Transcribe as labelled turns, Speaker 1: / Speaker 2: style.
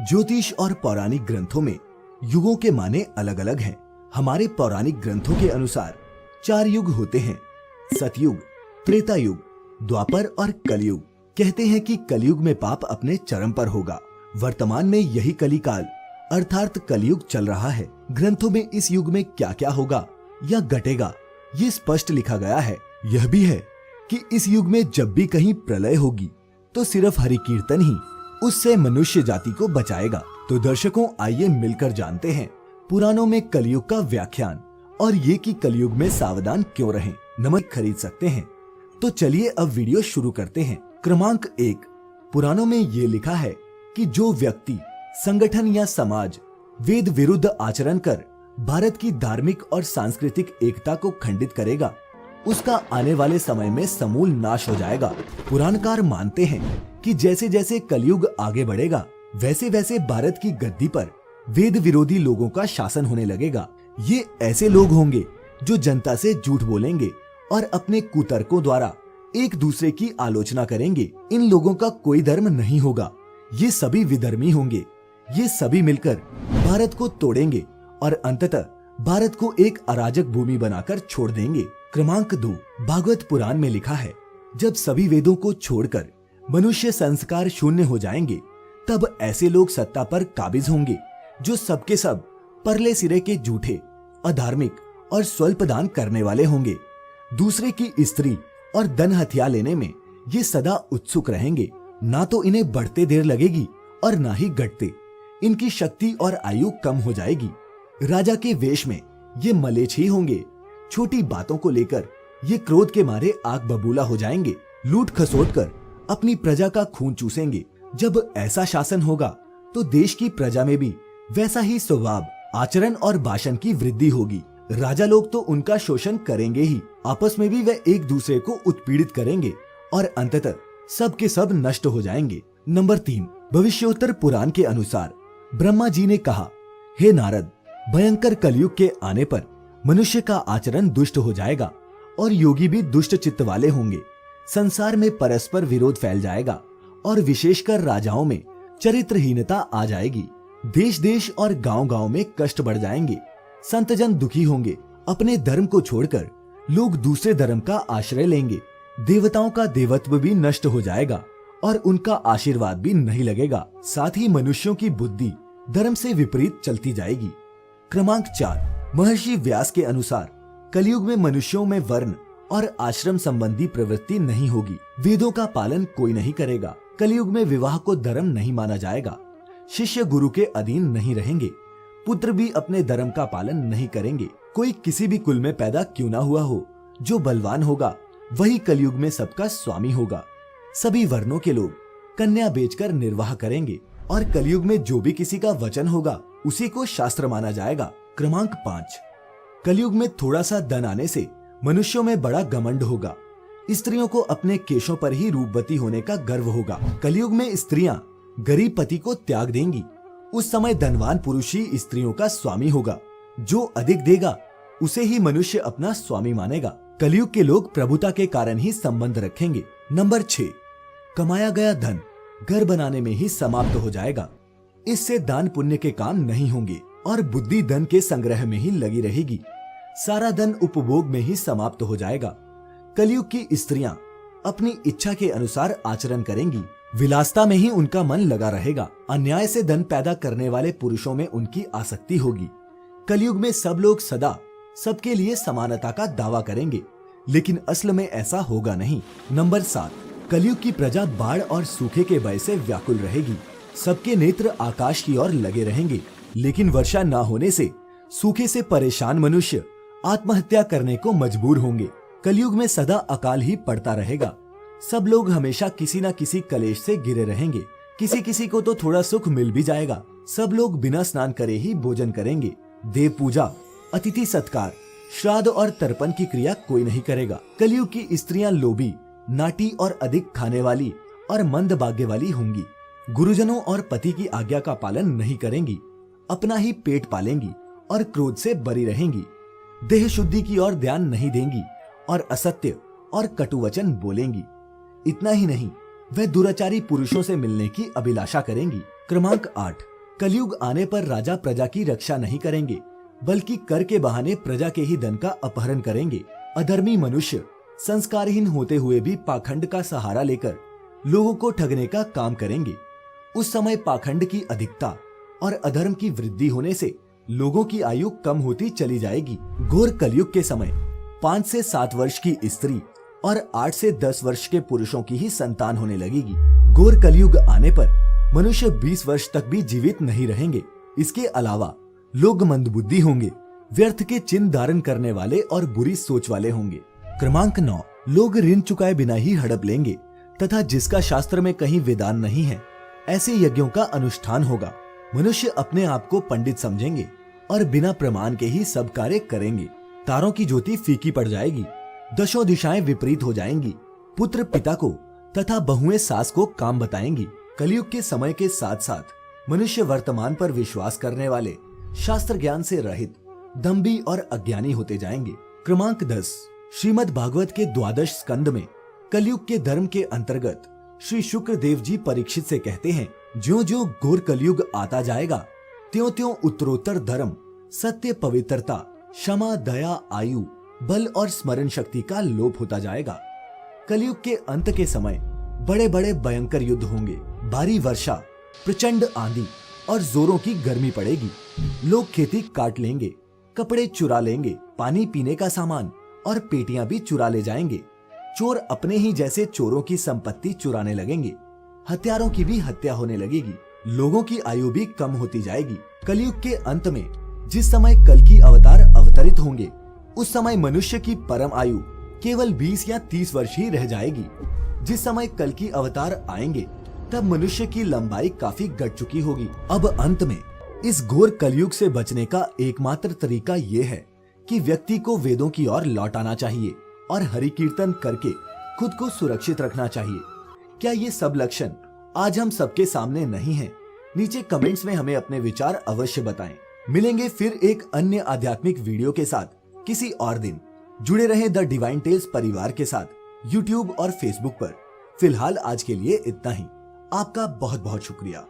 Speaker 1: ज्योतिष और पौराणिक ग्रंथों में युगों के माने अलग अलग हैं। हमारे पौराणिक ग्रंथों के अनुसार 4 युग होते हैं, सतयुग, त्रेता युग, द्वापर और कलयुग। कहते हैं कि कलयुग में पाप अपने चरम पर होगा। वर्तमान में यही कलिकाल अर्थात कलयुग चल रहा है। ग्रंथों में इस युग में क्या क्या होगा या घटेगा ये स्पष्ट लिखा गया है। यह भी है कि इस युग में जब भी कहीं प्रलय होगी तो सिर्फ हरि कीर्तन ही उससे मनुष्य जाति को बचाएगा। तो दर्शकों, आइए मिलकर जानते हैं पुराणों में कलयुग का व्याख्यान और ये कि कलयुग में सावधान क्यों रहें, नमक खरीद सकते हैं। तो चलिए अब वीडियो शुरू करते हैं। क्रमांक 1, पुराणों में ये लिखा है कि जो व्यक्ति, संगठन या समाज वेद विरुद्ध आचरण कर भारत की धार्मिक और सांस्कृतिक एकता को खंडित करेगा, उसका आने वाले समय में समूल नाश हो जाएगा। पुराणकार मानते हैं कि जैसे जैसे कलयुग आगे बढ़ेगा वैसे वैसे भारत की गद्दी पर वेद विरोधी लोगों का शासन होने लगेगा। ये ऐसे लोग होंगे जो जनता से झूठ बोलेंगे और अपने कुतर्कों द्वारा एक दूसरे की आलोचना करेंगे। इन लोगों का कोई धर्म नहीं होगा, ये सभी विधर्मी होंगे। ये सभी मिलकर भारत को तोड़ेंगे और अंततः भारत को एक अराजक भूमि बनाकर छोड़ देंगे। क्रमांक 2, भागवत पुराण में लिखा है, जब सभी वेदों को छोड़कर मनुष्य संस्कार शून्य हो जाएंगे तब ऐसे लोग सत्ता पर काबिज होंगे जो सबके सब परले सिरे के झूठे, अधार्मिक और स्वल्प दान करने वाले होंगे। दूसरे की स्त्री और धन हथिया लेने में ये सदा उत्सुक रहेंगे। ना तो इन्हें बढ़ते देर लगेगी और ना ही घटते। इनकी शक्ति और आयु कम हो जाएगी। राजा के वेश में ये मलेच्छ ही होंगे। छोटी बातों को लेकर ये क्रोध के मारे आग बबूला हो जाएंगे। लूट खसोट कर अपनी प्रजा का खून चूसेंगे। जब ऐसा शासन होगा तो देश की प्रजा में भी वैसा ही स्वभाव, आचरण और भाषण की वृद्धि होगी। राजा लोग तो उनका शोषण करेंगे ही, आपस में भी वे एक दूसरे को उत्पीड़ित करेंगे और अंततः सब के सब नष्ट हो जाएंगे। नंबर 3, भविष्योत्तर पुराण के अनुसार ब्रह्मा जी ने कहा, हे नारद, भयंकर कलयुग के आने पर मनुष्य का आचरण दुष्ट हो जाएगा और योगी भी दुष्ट चित्त वाले होंगे। संसार में परस्पर विरोध फैल जाएगा और विशेषकर राजाओं में चरित्रहीनता आ जाएगी। देश देश और गांव गांव में कष्ट बढ़ जाएंगे। संत जन दुखी होंगे। अपने धर्म को छोड़कर लोग दूसरे धर्म का आश्रय लेंगे। देवताओं का देवत्व भी नष्ट हो जाएगा और उनका आशीर्वाद भी नहीं लगेगा। साथ ही मनुष्यों की बुद्धि धर्म से विपरीत चलती जाएगी। क्रमांक 4, महर्षि व्यास के अनुसार कलयुग में मनुष्यों में वर्ण और आश्रम संबंधी प्रवृत्ति नहीं होगी। वेदों का पालन कोई नहीं करेगा। कलयुग में विवाह को धर्म नहीं माना जाएगा। शिष्य गुरु के अधीन नहीं रहेंगे। पुत्र भी अपने धर्म का पालन नहीं करेंगे। कोई किसी भी कुल में पैदा क्यों ना हुआ हो, जो बलवान होगा वही कलयुग में सबका स्वामी होगा। सभी वर्णों के लोग कन्या बेचकर निर्वाह करेंगे और कलयुग में जो भी किसी का वचन होगा उसी को शास्त्र माना जाएगा। क्रमांक 5, कलयुग में थोड़ा सा धन आने से मनुष्यों में बड़ा घमंड होगा। स्त्रियों को अपने केशों पर ही रूपवती होने का गर्व होगा। कलयुग में स्त्रियां गरीब पति को त्याग देंगी। उस समय धनवान पुरुष ही स्त्रियों का स्वामी होगा। जो अधिक देगा उसे ही मनुष्य अपना स्वामी मानेगा। कलयुग के लोग प्रभुता के कारण ही संबंध रखेंगे। नंबर 6, कमाया गया धन घर बनाने में ही समाप्त हो जाएगा। इससे दान पुण्य के काम नहीं होंगे और बुद्धि धन के संग्रह में ही लगी रहेगी। सारा धन उपभोग में ही समाप्त हो जाएगा। कलयुग की स्त्रियां अपनी इच्छा के अनुसार आचरण करेंगी। विलासता में ही उनका मन लगा रहेगा। अन्याय से धन पैदा करने वाले पुरुषों में उनकी आसक्ति होगी। कलयुग में सब लोग सदा सबके लिए समानता का दावा करेंगे, लेकिन असल में ऐसा होगा नहीं। नंबर 7, कलयुग की प्रजा बाढ़ और सूखे के भय से व्याकुल रहेगी। सबके नेत्र आकाश की ओर लगे रहेंगे, लेकिन वर्षा न होने से सूखे से परेशान मनुष्य आत्महत्या करने को मजबूर होंगे। कलयुग में सदा अकाल ही पड़ता रहेगा। सब लोग हमेशा किसी न किसी कलेश से घिरे रहेंगे। किसी किसी को तो थोड़ा सुख मिल भी जाएगा। सब लोग बिना स्नान करे ही भोजन करेंगे। देव पूजा, अतिथि सत्कार, श्राद्ध और तर्पण की क्रिया कोई नहीं करेगा। कलयुग की स्त्रियां लोभी, नाटी और अधिक खाने वाली और मंद भाग्य वाली होंगी। गुरुजनों और पति की आज्ञा का पालन नहीं करेंगी। अपना ही पेट पालेंगी और क्रोध से बरी रहेंगी। देह शुद्धि की ओर ध्यान नहीं देंगी और असत्य और कटु वचन बोलेंगी। इतना ही नहीं, वह दुराचारी पुरुषों से मिलने की अभिलाषा करेंगी। क्रमांक 8, कलयुग आने पर राजा प्रजा की रक्षा नहीं करेंगे, बल्कि कर के बहाने प्रजा के ही धन का अपहरण करेंगे। अधर्मी मनुष्य संस्कारहीन होते हुए भी पाखंड का सहारा लेकर लोगों को ठगने का काम करेंगे। उस समय पाखंड की अधिकता और अधर्म की वृद्धि होने से लोगों की आयु कम होती चली जाएगी। घोर कलयुग के समय 5 से 7 वर्ष की स्त्री और 8 से 10 वर्ष के पुरुषों की ही संतान होने लगेगी। घोर कलयुग आने पर मनुष्य 20 वर्ष तक भी जीवित नहीं रहेंगे। इसके अलावा लोग मंदबुद्धि होंगे, व्यर्थ के चिन्ह धारण करने वाले और बुरी सोच वाले होंगे। क्रमांक 9, लोग ऋण चुकाए बिना ही हड़प लेंगे तथा जिसका शास्त्र में कहीं विधान नहीं है ऐसे यज्ञों का अनुष्ठान होगा। मनुष्य अपने आप को पंडित समझेंगे और बिना प्रमाण के ही सब कार्य करेंगे। तारों की ज्योति फीकी पड़ जाएगी, दशों दिशाएं विपरीत हो जाएंगी। पुत्र पिता को तथा बहुएं सास को काम बताएंगी। कलयुग के समय के साथ साथ मनुष्य वर्तमान पर विश्वास करने वाले, शास्त्र ज्ञान से रहित, दंभी और अज्ञानी होते जाएंगे। क्रमांक 10, श्रीमद् भागवत के 12 स्कंद में कलयुग के धर्म के अंतर्गत श्री शुक्र देव जी परीक्षित से कहते हैं, ज्यों ज्यों घोर कलयुग आता जाएगा त्यों त्यों उत्तरोत्तर धर्म, सत्य, पवित्रता, क्षमा, दया, आयु, बल और स्मरण शक्ति का लोप होता जाएगा। कलयुग के अंत के समय बड़े बड़े भयंकर युद्ध होंगे, भारी वर्षा, प्रचंड आंधी और जोरों की गर्मी पड़ेगी। लोग खेती काट लेंगे, कपड़े चुरा लेंगे, पानी पीने का सामान और पेटियां भी चुरा ले जाएंगे। चोर अपने ही जैसे चोरों की संपत्ति चुराने लगेंगे। हत्यारों की भी हत्या होने लगेगी। लोगों की आयु भी कम होती जाएगी। कलयुग के अंत में जिस समय कल की अवतार अवतरित होंगे उस समय मनुष्य की परम आयु केवल 20 या 30 वर्ष ही रह जाएगी। जिस समय कल की अवतार आएंगे तब मनुष्य की लंबाई काफी घट चुकी होगी। अब अंत में इस घोर कलयुग से बचने का एकमात्र तरीका ये है कि व्यक्ति को वेदों की ओर लौट आना चाहिए और हरि कीर्तन करके खुद को सुरक्षित रखना चाहिए। क्या ये सब लक्षण आज हम सबके सामने नहीं हैं? नीचे कमेंट्स में हमें अपने विचार अवश्य बताएं। मिलेंगे फिर एक अन्य आध्यात्मिक वीडियो के साथ किसी और दिन। जुड़े रहें द डिवाइन टेल्स परिवार के साथ यूट्यूब और फेसबुक पर। फिलहाल आज के लिए इतना ही। आपका बहुत बहुत शुक्रिया।